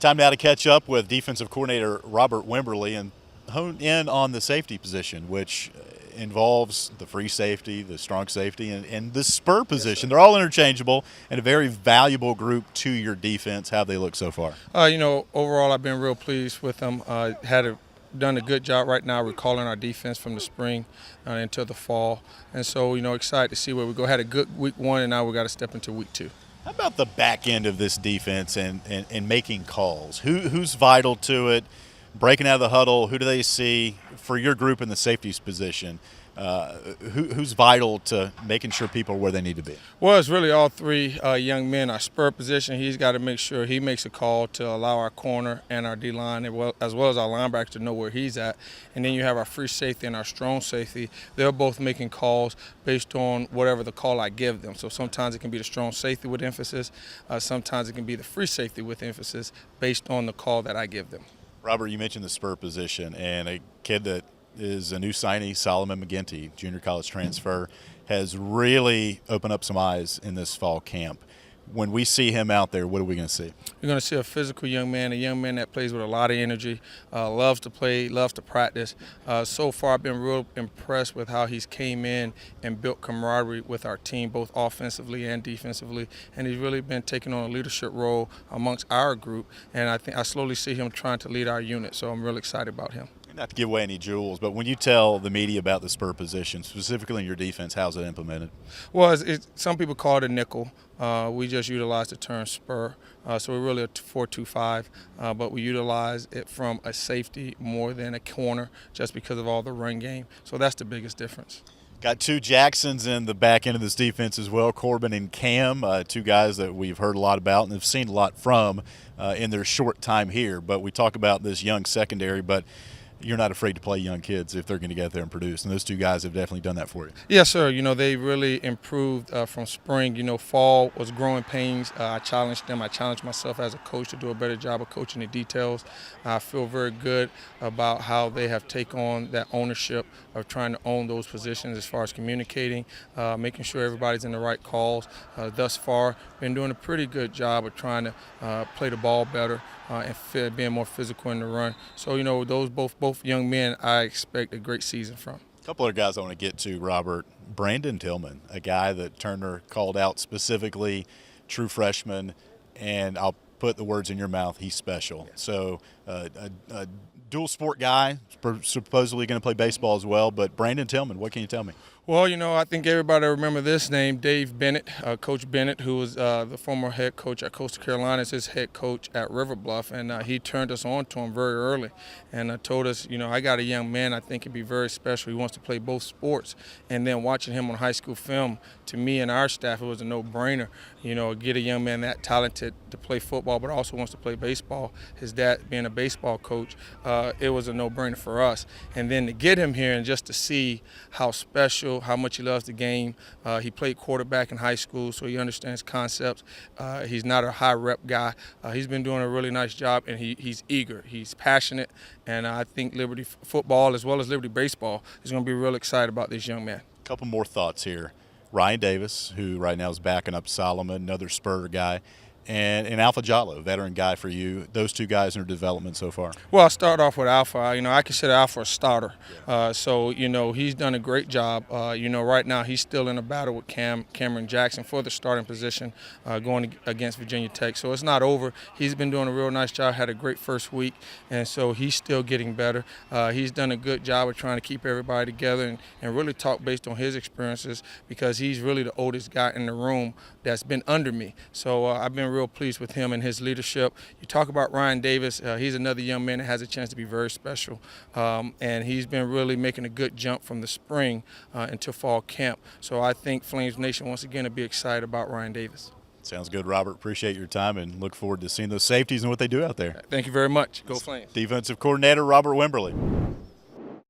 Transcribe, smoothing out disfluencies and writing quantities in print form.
Time now to catch up with defensive coordinator Robert Wimberly and hone in on the safety position, which involves the free safety, the strong safety, and the spur position. They're all interchangeable and a very valuable group to your defense. How they look so far? Overall, I've been real pleased with them. Done a good job right now recalling our defense from the spring into the fall. And so, excited to see where we go. Had a good week one, and now we got to step into week two. How about the back end of this defense and making calls? Who's vital to it? Breaking out of the huddle, who do they see for your group in the safeties position? Who's vital to making sure people are where they need to be? Well, it's really all three young men. Our spur position, he's got to make sure he makes a call to allow our corner and our D-line as well as our linebackers to know where he's at. And then you have our free safety and our strong safety. They're both making calls based on whatever the call I give them. So sometimes it can be the strong safety with emphasis. Sometimes it can be the free safety with emphasis based on the call that I give them. Robert, you mentioned the spur position, and a kid that is a new signee, Solomon McGinty, junior college transfer, has really opened up some eyes in this fall camp. When we see him out there, what are we going to see? You're going to see a physical young man that plays with a lot of energy, loves to play, loves to practice. So far, I've been real impressed with how he's came in and built camaraderie with our team, both offensively and defensively. And he's really been taking on a leadership role amongst our group. And I think I slowly see him trying to lead our unit. So I'm really excited about him. Not to give away any jewels, but when you tell the media about the spur position, specifically in your defense, how's it implemented? Well, some people call it a nickel. We just utilize the term spur. So we're really a 4-2-5, but we utilize it from a safety more than a corner just because of all the run game. So that's the biggest difference. Got two Jacksons in the back end of this defense as well, Corbin and Cam, two guys that we've heard a lot about and have seen a lot from in their short time here. But we talk about this young secondary, but you're not afraid to play young kids if they're going to get out there and produce. And those two guys have definitely done that for you. Yes, sir. They really improved from spring. Fall was growing pains. I challenged them. I challenged myself as a coach to do a better job of coaching the details. I feel very good about how they have taken on that ownership of trying to own those positions as far as communicating, making sure everybody's in the right calls. Thus far, been doing a pretty good job of trying to play the ball better and being more physical in the run. So, those both young men, I expect a great season from. A couple other guys I want to get to, Robert. Brandon Tillman, a guy that Turner called out specifically, true freshman, and I'll put the words in your mouth, he's special. Yeah. So a dual sport guy, supposedly going to play baseball as well, but Brandon Tillman, what can you tell me? Well, I think everybody remember this name, Dave Bennett, Coach Bennett, who was the former head coach at Coastal Carolina, is his head coach at River Bluff, and he turned us on to him very early and told us, I got a young man I think can be very special. He wants to play both sports, and then watching him on high school film, to me and our staff, it was a no-brainer, get a young man that talented to play football but also wants to play baseball. His dad being a baseball coach, it was a no-brainer for us. And then to get him here and just to see how special, how much he loves the game. He played quarterback in high school, so he understands concepts. He's not a high rep guy. He's been doing a really nice job, and he's eager. He's passionate, and I think Liberty football as well as Liberty baseball is going to be real excited about this young man. A couple more thoughts here. Ryan Davis, who right now is backing up Solomon, another spur guy. And Alpha Jallo, veteran guy for you. Those two guys in their development so far. Well, I'll start off with Alpha. I consider Alpha a starter. So he's done a great job. Right now he's still in a battle with Cameron Jackson for the starting position going against Virginia Tech. So it's not over. He's been doing a real nice job, had a great first week, and so he's still getting better. He's done a good job of trying to keep everybody together and really talk based on his experiences because he's really the oldest guy in the room that's been under me. So I've been real pleased with him and his leadership. You talk about Ryan Davis, he's another young man that has a chance to be very special, and he's been really making a good jump from the spring into fall camp. So I think Flames Nation once again will be excited about Ryan Davis. Sounds good, Robert. Appreciate your time and look forward to seeing those safeties and what they do out there. Thank you very much. Go Flames. Defensive coordinator Robert Wimberly.